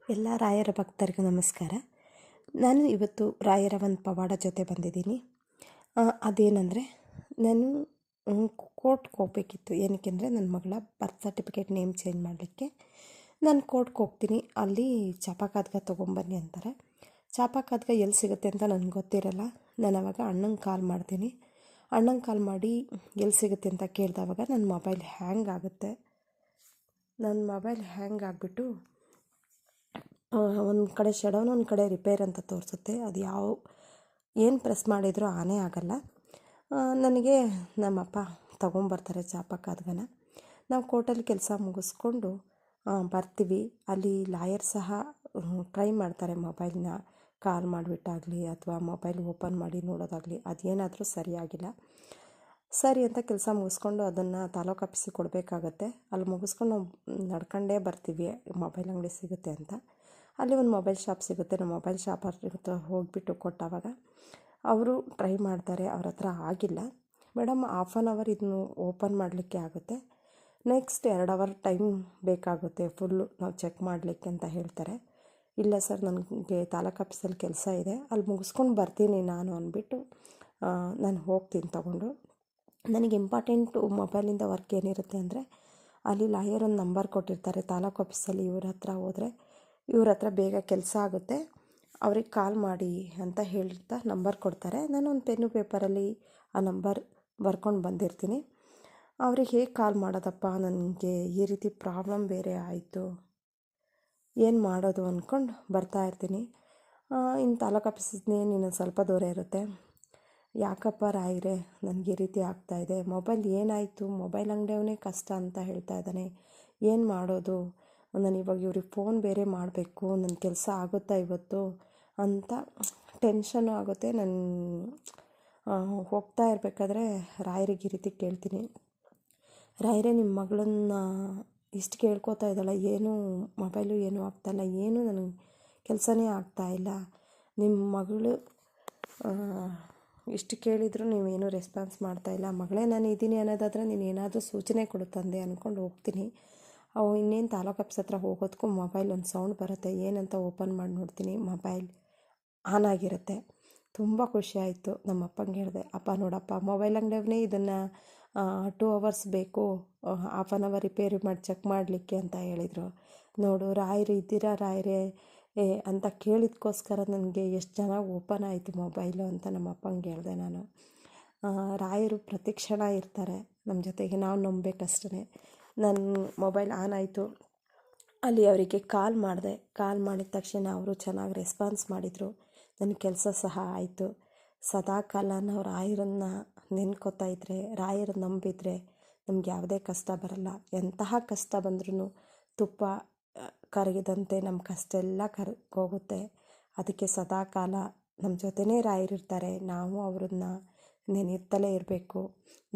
ಎಲ್ಲ ರಾಯರ ಭಕ್ತರಿಗೂ ನಮಸ್ಕಾರ. ನಾನು ಇವತ್ತು ರಾಯರ ಒಂದು ಪವಾಡ ಜೊತೆ ಬಂದಿದ್ದೀನಿ. ಅದೇನೆಂದರೆ, ನಾನು ಕೋರ್ಟ್ಗೆ ಹೋಗ್ಬೇಕಿತ್ತು. ಏನಕ್ಕೆ ಅಂದರೆ, ನನ್ನ ಮಗಳ ಬರ್ತ್ ಸರ್ಟಿಫಿಕೇಟ್ ನೇಮ್ ಚೇಂಜ್ ಮಾಡಲಿಕ್ಕೆ ನಾನು ಕೋರ್ಟ್ಗೆ ಹೋಗ್ತೀನಿ. ಅಲ್ಲಿ ಚಾಪಕಾದ್ಗ ತೊಗೊಂಬನ್ನಿ ಅಂತಾರೆ. ಚಾಪಕಾದ್ಗ ಎಲ್ಲಿ ಸಿಗುತ್ತೆ ಅಂತ ನನಗೆ ಗೊತ್ತಿರಲ್ಲ. ನಾನು ಆವಾಗ ಅಣ್ಣಂಗೆ ಕಾಲ್ ಮಾಡ್ತೀನಿ. ಅಣ್ಣಂಗೆ ಕಾಲ್ ಮಾಡಿ ಎಲ್ಲಿ ಸಿಗುತ್ತೆ ಅಂತ ಕೇಳಿದವಾಗ ನನ್ನ ಮೊಬೈಲ್ ಹ್ಯಾಂಗ್ ಆಗುತ್ತೆ. ನನ್ನ ಮೊಬೈಲ್ ಹ್ಯಾಂಗ್ ಆಗಿಬಿಟ್ಟು ಒಂದು ಕಡೆ ಶಡೌನ್, ಒಂದು ಕಡೆ ರಿಪೇರ್ ಅಂತ ತೋರಿಸುತ್ತೆ. ಅದು ಏನು ಪ್ರೆಸ್ ಮಾಡಿದರೂ ಆನೇ ಆಗಲ್ಲ. ನನಗೆ ನಮ್ಮಪ್ಪ ತೊಗೊಂಬರ್ತಾರೆ ಚಾಪಕಾದ್ಗನ. ನಾವು ಕೋರ್ಟಲ್ಲಿ ಕೆಲಸ ಮುಗಿಸ್ಕೊಂಡು ಬರ್ತೀವಿ. ಅಲ್ಲಿ ಲಾಯರ್ ಸಹ ಟ್ರೈ ಮಾಡ್ತಾರೆ ಮೊಬೈಲ್ನ ಕಾಲ್ ಮಾಡಿಬಿಟ್ಟಾಗಲಿ ಅಥವಾ ಮೊಬೈಲ್ ಓಪನ್ ಮಾಡಿ ನೋಡೋದಾಗಲಿ, ಅದೇನಾದರೂ ಸರಿಯಾಗಿಲ್ಲ. ಸರಿ ಅಂತ ಕೆಲಸ ಮುಗಿಸ್ಕೊಂಡು ಅದನ್ನು ತಾಲೂಕು ಆಫೀಸಿಗೆ ಕೊಡಬೇಕಾಗತ್ತೆ. ಅಲ್ಲಿ ಮುಗಿಸ್ಕೊಂಡು ನಾವು ನಡ್ಕೊಂಡೇ ಬರ್ತೀವಿ ಮೊಬೈಲ್ ಅಂಗಡಿ ಸಿಗುತ್ತೆ ಅಂತ. ಅಲ್ಲಿ ಒಂದು ಮೊಬೈಲ್ ಶಾಪ್ ಸಿಗುತ್ತೆ. ನಮ್ಮ ಮೊಬೈಲ್ ಶಾಪ್ ಹತ್ರ ಹೋಗಿಬಿಟ್ಟು ಕೊಟ್ಟಾವಾಗ ಅವರು ಟ್ರೈ ಮಾಡ್ತಾರೆ. ಅವ್ರ ಹತ್ರ ಆಗಿಲ್ಲ. ಮೇಡಮ್, 1/2 ಅವರ್ ಇದನ್ನು ಓಪನ್ ಮಾಡಲಿಕ್ಕೆ ಆಗುತ್ತೆ, ನೆಕ್ಸ್ಟ್ 2 ಅವರ್ ಟೈಮ್ ಬೇಕಾಗುತ್ತೆ ಫುಲ್ಲು ನಾವು ಚೆಕ್ ಮಾಡಲಿಕ್ಕೆ ಅಂತ ಹೇಳ್ತಾರೆ. ಇಲ್ಲ ಸರ್, ನನಗೆ ತಾಲೂಕು ಆಫೀಸಲ್ಲಿ ಕೆಲಸ ಇದೆ, ಅಲ್ಲಿ ಮುಗಿಸ್ಕೊಂಡು ಬರ್ತೀನಿ ನಾನು ಅಂದ್ಬಿಟ್ಟು ನಾನು ಹೋಗ್ತೀನಿ ತಗೊಂಡು. ನನಗೆ ಇಂಪಾರ್ಟೆಂಟು ಮೊಬೈಲಿಂದ ವರ್ಕ್ ಏನಿರುತ್ತೆ ಅಂದರೆ, ಅಲ್ಲಿ ಲಾಯರ್ ಒಂದು ನಂಬರ್ ಕೊಟ್ಟಿರ್ತಾರೆ ತಾಲೂಕು ಆಫೀಸಲ್ಲಿ. ಇವ್ರ ಹತ್ರ ಹೋದರೆ ಇವ್ರ ಹತ್ರ ಬೇಗ ಕೆಲಸ ಆಗುತ್ತೆ, ಅವ್ರಿಗೆ ಕಾಲ್ ಮಾಡಿ ಅಂತ ಹೇಳ್ತಾ ನಂಬರ್ ಕೊಡ್ತಾರೆ. ನಾನು ಒಂದು ಪೆನ್ನು ಪೇಪರಲ್ಲಿ ಆ ನಂಬರ್ ಬರ್ಕೊಂಡು ಬಂದಿರ್ತೀನಿ. ಅವ್ರಿಗೆ ಹೇಗೆ ಕಾಲ್ ಮಾಡೋದಪ್ಪ, ನನಗೆ ಈ ರೀತಿ ಪ್ರಾಬ್ಲಮ್ ಬೇರೆ ಆಯಿತು, ಏನು ಮಾಡೋದು ಅಂದ್ಕೊಂಡು ಬರ್ತಾಯಿರ್ತೀನಿ. ಇನ್ನು ತಾಲೂಕು ಆಫೀಸಿಂದ ಇನ್ನೊಂದು ಸ್ವಲ್ಪ ದೂರ ಇರುತ್ತೆ. ಯಾಕಪ್ಪ ರಾಯರೇ, ನನಗೆ ಈ ರೀತಿ ಆಗ್ತಾಯಿದೆ, ಮೊಬೈಲ್ ಏನಾಯಿತು, ಮೊಬೈಲ್ ಅಂಗಡಿಯವನೇ ಕಷ್ಟ ಅಂತ ಹೇಳ್ತಾ ಇದ್ದಾನೆ, ಏನು ಮಾಡೋದು, ನಾನು ಇವಾಗ ಇವ್ರಿಗೆ ಫೋನ್ ಬೇರೆ ಮಾಡಬೇಕು, ನನ್ನ ಕೆಲಸ ಆಗುತ್ತಾ ಇವತ್ತು ಅಂತ ಟೆನ್ಷನ್ನು ಆಗುತ್ತೆ. ನಾನು ಹೋಗ್ತಾ ಇರಬೇಕಾದ್ರೆ ರಾಯರಿಗೆ ಈ ರೀತಿ ಕೇಳ್ತೀನಿ, ರಾಯರೇ, ನಿಮ್ಮ ಮಗಳನ್ನ ಇಷ್ಟು ಕೇಳ್ಕೊತಾ ಇದ್ದಾಳ, ಏನೂ ಮೊಬೈಲು ಏನೂ ಆಗ್ತಾಯಿಲ್ಲ, ಏನೂ ನನಗೆ ಕೆಲಸನೇ ಆಗ್ತಾಯಿಲ್ಲ, ನಿಮ್ಮ ಮಗಳು ಇಷ್ಟು ಕೇಳಿದರೂ ನೀವೇನೂ ರೆಸ್ಪಾನ್ಸ್ ಮಾಡ್ತಾಯಿಲ್ಲ, ಮಗಳೇ ನಾನು ಇದ್ದೀನಿ ಅನ್ನೋದಾದರೆ ನೀನು ಏನಾದರೂ ಸೂಚನೆ ಕೊಡು ತಂದೆ ಅಂದ್ಕೊಂಡು ಹೋಗ್ತೀನಿ. ಇನ್ನೇನು ತಾಲೂಕು ಆಫೀಸ್ ಹತ್ರ ಹೋಗೋದಕ್ಕೂ ಮೊಬೈಲ್ ಒಂದು ಸೌಂಡ್ ಬರುತ್ತೆ. ಏನಂತ ಓಪನ್ ಮಾಡಿ ನೋಡ್ತೀನಿ, ಮೊಬೈಲ್ ಆನ್ ಆಗಿರುತ್ತೆ. ತುಂಬ ಖುಷಿಯಾಯಿತು. ನಮ್ಮ ಅಪ್ಪಂಗೆ ಹೇಳಿದೆ, ಅಪ್ಪ ನೋಡಪ್ಪ, ಮೊಬೈಲ್ ಅಂಗಡಿಯವನೇ ಇದನ್ನು 2 ಅವರ್ಸ್ ಬೇಕು, 1/2 ಅವರ್ ರಿಪೇರಿ ಮಾಡಿ ಚೆಕ್ ಮಾಡಲಿಕ್ಕೆ ಅಂತ ಹೇಳಿದರು. ನೋಡು ರಾಯರು ಇದ್ದೀರಾ ರಾಯರೇ ಅಂತ ಕೇಳಿದ್ಕೋಸ್ಕರ ನನಗೆ ಎಷ್ಟು ಚೆನ್ನಾಗಿ ಓಪನ್ ಆಯಿತು ಮೊಬೈಲು ಅಂತ ನಮ್ಮ ಅಪ್ಪಂಗೆ ಹೇಳಿದೆ ನಾನು. ರಾಯರು ಪ್ರತಿ ಕ್ಷಣ ಇರ್ತಾರೆ ನಮ್ಮ ಜೊತೆಗೆ, ನಾವು ನಂಬಬೇಕಷ್ಟೇ. ನನ್ನ ಮೊಬೈಲ್ ಆನ್ ಆಯಿತು. ಅಲ್ಲಿ ಅವರಿಗೆ ಕಾಲ್ ಮಾಡಿದೆ. ಕಾಲ್ ಮಾಡಿದ ತಕ್ಷಣ ಅವರು ಚೆನ್ನಾಗಿ ರೆಸ್ಪಾನ್ಸ್ ಮಾಡಿದರು. ನನ್ನ ಕೆಲಸ ಸಹ ಆಯಿತು. ಸದಾಕಾಲ ನಾವು ರಾಯರನ್ನು ನೆನ್ಕೋತಾ ಇದ್ದರೆ, ರಾಯರು ನಂಬಿದರೆ ನಮ್ಗೆ ಯಾವುದೇ ಕಷ್ಟ ಬರಲ್ಲ. ಎಂತಹ ಕಷ್ಟ ಬಂದ್ರೂ ತುಪ್ಪ ಕರಗಿದಂತೆ ನಮ್ಮ ಕಷ್ಟ ಎಲ್ಲ ಕರಗೋಗುತ್ತೆ. ಅದಕ್ಕೆ ಸದಾಕಾಲ ನಮ್ಮ ಜೊತೆನೇ ರಾಯರಿರ್ತಾರೆ. ನಾವು ಅವ್ರನ್ನ ನೆನೆಯುತ್ತಲೇ ಇರಬೇಕು.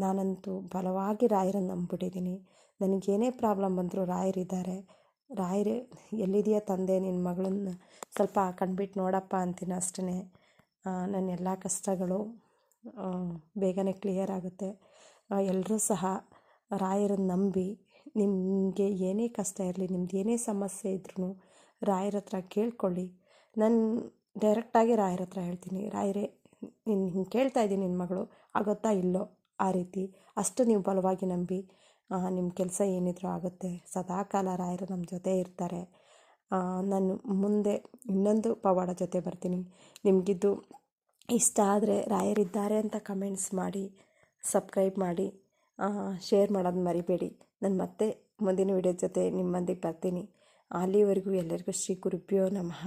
ನಾನಂತೂ ಬಲವಾಗಿ ರಾಯರನ್ನು ನಂಬಿಬಿಟ್ಟಿದ್ದೀನಿ. ನನಗೇನೇ ಪ್ರಾಬ್ಲಮ್ ಬಂದರೂ ರಾಯರಿದ್ದಾರೆ. ರಾಯರೇ, ಎಲ್ಲಿದೆಯಾ ತಂದೆ, ನಿನ್ನ ಮಗಳನ್ನ ಸ್ವಲ್ಪ ಕಣ್ಬಿಟ್ಟು ನೋಡಪ್ಪ ಅಂತೀನಿ ಅಷ್ಟೇ. ನನ್ನ ಎಲ್ಲ ಕಷ್ಟಗಳು ಬೇಗನೆ ಕ್ಲಿಯರ್ ಆಗುತ್ತೆ. ಎಲ್ಲರೂ ಸಹ ರಾಯರನ್ನು ನಂಬಿ, ನಿಮಗೆ ಏನೇ ಕಷ್ಟ ಇರಲಿ, ನಿಮ್ದು ಏನೇ ಸಮಸ್ಯೆ ಇದ್ರೂ ರಾಯರ ಹತ್ರ ಕೇಳ್ಕೊಳ್ಳಿ. ನಾನು ಡೈರೆಕ್ಟಾಗಿ ರಾಯರ ಹತ್ರ ಹೇಳ್ತೀನಿ, ರಾಯರೇ ನೀನು ಹಿಂಗೆ ಕೇಳ್ತಾ ಇದ್ದೀನಿ, ನಿನ್ನ ಮಗಳು ಆಗುತ್ತಾ ಇಲ್ಲೋ, ಆ ರೀತಿ ಅಷ್ಟು ನೀವು ಬಲವಾಗಿ ನಂಬಿ ನಿಮ್ಮ ಕೆಲಸ ಏನಿದ್ರೂ ಆಗುತ್ತೆ. ಸದಾಕಾಲ ರಾಯರು ನಮ್ಮ ಜೊತೆ ಇರ್ತಾರೆ. ನಾನು ಮುಂದೆ ಇನ್ನೊಂದು ಪವಾಡ ಜೊತೆ ಬರ್ತೀನಿ. ನಿಮಗಿದ್ದು ಇಷ್ಟ ಆದರೆ ರಾಯರಿದ್ದಾರೆ ಅಂತ ಕಮೆಂಟ್ಸ್ ಮಾಡಿ, ಸಬ್ಸ್ಕ್ರೈಬ್ ಮಾಡಿ, ಶೇರ್ ಮಾಡೋದು ಮರಿಬೇಡಿ. ನಾನು ಮತ್ತೆ ಮುಂದಿನ ವಿಡಿಯೋ ಜೊತೆ ನಿಮ್ಮೊಂದಿಗೆ ಬರ್ತೀನಿ. ಅಲ್ಲಿವರೆಗೂ ಎಲ್ಲರಿಗೂ ಶ್ರೀ ಗುರುಭ್ಯೋ ನಮಃ.